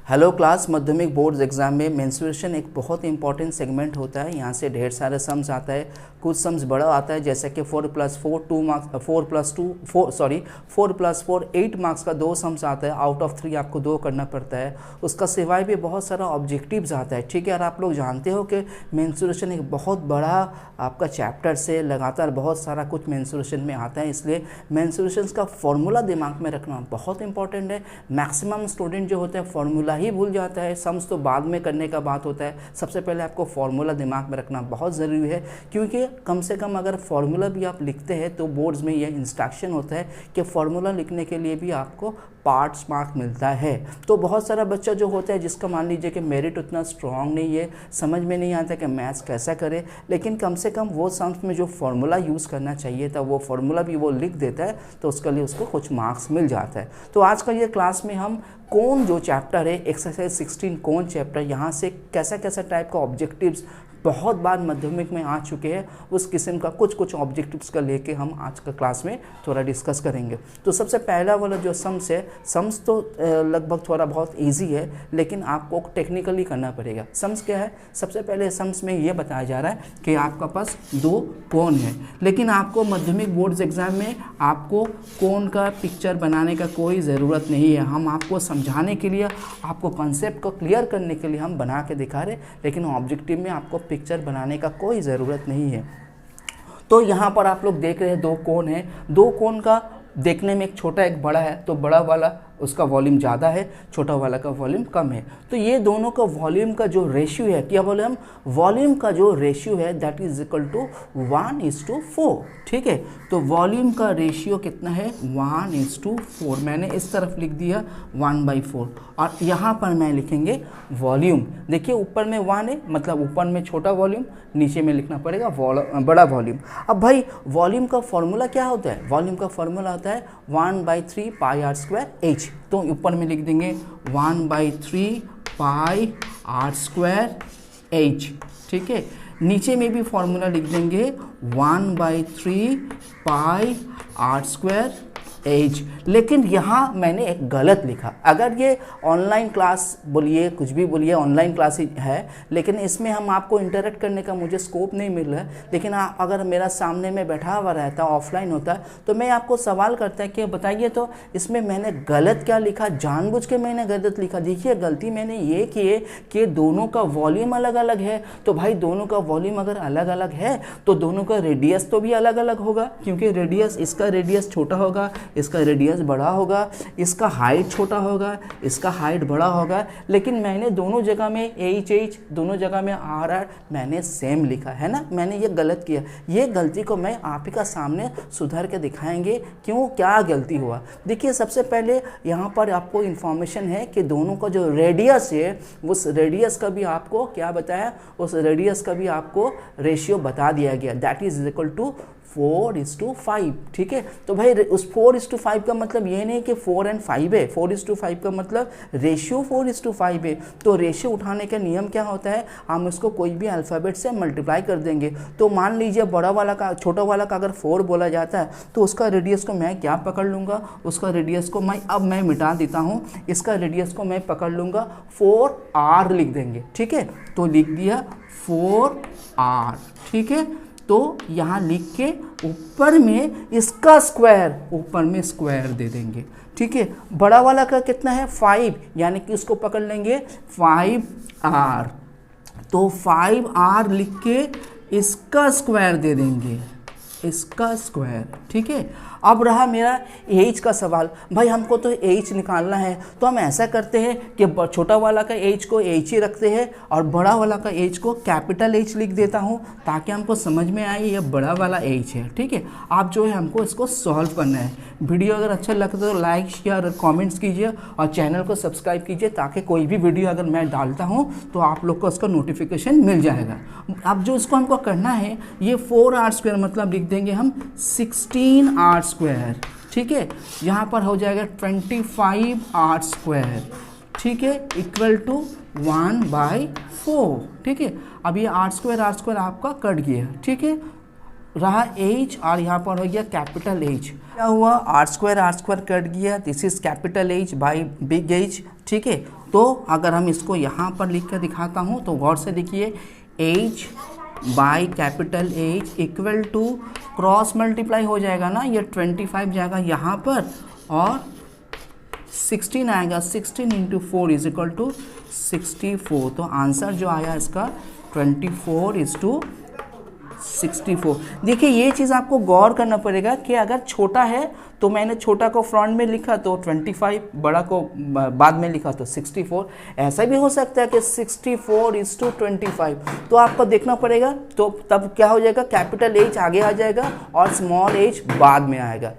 Hello class, माध्यमिक boards exam में menstruation एक बहुत इंपॉर्टेंट सेगमेंट होता है। यहाँ से ढेर सारे सम्स आता है, कुछ सम्स बड़ा आता है जैसे कि 4+4 2 मार्क्स 4+4 8 मार्क्स का 2 सम्स आता है। आउट ऑफ 3 आपको 2 करना पड़ता है। उसका सिवाय भी बहुत सारा ऑब्जेक्टिव्स आता है। ठीक है, और आप लोग जानते हो कि मेंस्ट्रुएशन एक बहुत बड़ा आपका चैप्टर से लगातार बहुत सारा कुछ मेंस्ट्रुएशन में आता है, इसलिए मेंस्ट्रुएशन का फॉर्मूला दिमाग में रखना बहुत इंपॉर्टेंट है। मैक्सिमम स्टूडेंट जो होता है फॉर्मूला ही भूल जाता है, सम्स तो बाद में करने का बात होता है। सबसे पहले आपको फार्मूला दिमाग में रखना बहुत ज़रूरी है, क्योंकि कम से कम अगर फार्मूला भी आप लिखते हैं तो बोर्ड्स में यह इंस्ट्रक्शन होता है कि फार्मूला लिखने के लिए भी आपको पार्ट्स मार्क मिलता है। तो बहुत सारा बच्चा जो होता है जिसका मान लीजिए कि मेरिट उतना स्ट्रांग नहीं है, समझ में नहीं आता कि मैथ्स कैसा करे, लेकिन कम से कम वो सम्स में जो फार्मूला यूज़ करना चाहिए था वो फार्मूला भी वो लिख देता है, तो उसके लिए उसको कुछ मार्क्स मिल जाता है। तो आज का ये क्लास में हम कौन जो चैप्टर है एक्सरसाइज 16 कौन चैप्टर, यहाँ से कैसा कैसा टाइप का ऑब्जेक्टिव्स बहुत बार माध्यमिक में आ चुके हैं, उस किस्म का कुछ ऑब्जेक्टिव्स का लेके हम आज का क्लास में थोड़ा डिस्कस करेंगे। तो सबसे पहला वाला जो सम्स है, सम्स तो लगभग थोड़ा बहुत इजी है, लेकिन आपको टेक्निकली करना पड़ेगा। सम्स क्या है? सबसे पहले सम्स में ये बताया जा रहा है कि आपका पास 2 कोन है, लेकिन आपको माध्यमिक बोर्ड्स एग्जाम में आपको कोन का पिक्चर बनाने का कोई ज़रूरत नहीं है। हम आपको समझाने के लिए, आपको कॉन्सेप्ट को क्लियर करने के लिए हम बना के दिखा रहे, लेकिन ऑब्जेक्टिव में आपको पिक्चर बनाने का कोई ज़रूरत नहीं है। तो यहाँ पर आप लोग देख रहे हैं 2 कोन है। 2 कोन का देखने में एक छोटा एक बड़ा है, तो बड़ा वाला उसका वॉल्यूम ज़्यादा है, छोटा वाला का वॉल्यूम कम है। तो ये दोनों का वॉल्यूम का जो रेशियो है, क्या बोले हम, वॉल्यूम का जो रेशियो है दैट इज इक्वल टू 1:4। ठीक है, तो वॉल्यूम का रेशियो कितना है? 1:4। मैंने इस तरफ लिख दिया 1/4, और यहाँ पर मैं लिखेंगे वॉल्यूम। देखिए ऊपर में 1 है, मतलब ऊपर में छोटा वॉल्यूम, नीचे में लिखना पड़ेगा बड़ा वॉल्यूम। अब भाई वॉल्यूम का फॉर्मूला क्या होता है? वॉल्यूम का फॉर्मूला होता है 1/3 πr²h। तो ऊपर में लिख देंगे 1/3 πr²h। ठीक है, नीचे में भी फॉर्मूला लिख देंगे 1/3 πr²h। लेकिन यहाँ मैंने एक गलत लिखा। अगर ये ऑनलाइन क्लास बोलिए, कुछ भी बोलिए, ऑनलाइन क्लास है, लेकिन इसमें हम आपको इंटरेक्ट करने का मुझे स्कोप नहीं मिल रहा है। लेकिन अगर मेरा सामने में बैठा हुआ रहता, ऑफलाइन होता, तो मैं आपको सवाल करता है कि बताइए तो इसमें मैंने गलत क्या लिखा, जानबूझ के मैंने गलत लिखा। देखिए गलती मैंने ये की है कि दोनों का वॉल्यूम अलग अलग है। तो भाई दोनों का वॉल्यूम अगर अलग अलग है तो दोनों का रेडियस तो भी अलग अलग होगा, क्योंकि रेडियस, इसका रेडियस छोटा होगा, इसका रेडियस बड़ा होगा, इसका हाइट छोटा होगा, इसका हाइट बड़ा होगा। लेकिन मैंने दोनों जगह में एच दोनों जगह में आर मैंने सेम लिखा है ना, मैंने ये गलत किया। ये गलती को मैं आप ही का सामने सुधार के दिखाएंगे, क्यों, क्या गलती हुआ। देखिए सबसे पहले यहाँ पर आपको इन्फॉर्मेशन है कि दोनों का जो रेडियस है, उस रेडियस का भी आपको क्या बताया, उस रेडियस का भी आपको रेशियो बता दिया गया, दैट इज इक्वल टू 4:5। ठीक है, तो भाई उस 4:5 का मतलब ये नहीं कि 4 और 5 है, 4:5 का मतलब रेशियो 4:5 है। तो रेशियो उठाने का नियम क्या होता है, हम उसको कोई भी अल्फ़ाबेट से मल्टीप्लाई कर देंगे। तो मान लीजिए बड़ा वाला का, छोटा वाला का अगर 4 बोला जाता है, तो उसका रेडियस को मैं क्या पकड़ लूँगा, उसका रेडियस को मैं मिटा देता हूँ, इसका रेडियस को मैं पकड़ लूँगा 4r लिख देंगे। ठीक है, तो लिख दिया 4r। ठीक है, तो यहाँ लिख के ऊपर में इसका स्क्वायर, ऊपर में स्क्वायर दे देंगे। ठीक है, बड़ा वाला का कितना है 5, यानी कि उसको पकड़ लेंगे 5r। तो 5r लिख के इसका स्क्वायर दे देंगे, इसका स्क्वायर। ठीक है, अब रहा मेरा एच का सवाल। भाई हमको तो एच निकालना है, तो हम ऐसा करते हैं कि छोटा वाला का एच को एच ही रखते हैं और बड़ा वाला का एच को कैपिटल एच लिख देता हूं, ताकि हमको समझ में आए ये बड़ा वाला एच है। ठीक है, आप जो है हमको इसको सॉल्व करना है। वीडियो अगर अच्छा लगता है तो लाइक शेयर कमेंट्स कीजिए और चैनल को सब्सक्राइब कीजिए, ताकि कोई भी वीडियो अगर मैं डालता हूँ तो आप लोग को उसका नोटिफिकेशन मिल जाएगा। अब जो इसको हमको करना है, ये 4r² मतलब लिख देंगे हम 16r²। ठीक है, यहाँ पर हो जाएगा 25r²। ठीक है, इक्वल टू 1/4। ठीक है, अब ये r² आपका कट गया। ठीक है, रहा एच और यहाँ पर हो गया कैपिटल एच। क्या हुआ, r² कट गया, this is capital H by big H. ठीक है, तो अगर हम इसको यहाँ पर लिख कर दिखाता हूँ तो गौर से देखिए, H by capital H equal to cross multiply हो जाएगा ना, ये 25 जाएगा यहाँ पर और 16 आएगा, 16 इंटू 4 इज इक्वल टू 64। तो आंसर जो आया इसका 24:64। देखिए ये चीज़ आपको गौर करना पड़ेगा कि अगर छोटा है तो मैंने छोटा को फ्रंट में लिखा तो 25, बड़ा को बाद में लिखा तो 64। ऐसा भी हो सकता है कि 64:25, तो आपको देखना पड़ेगा। तो तब क्या हो जाएगा, कैपिटल एच आगे आ जाएगा और स्मॉल एच बाद में आएगा।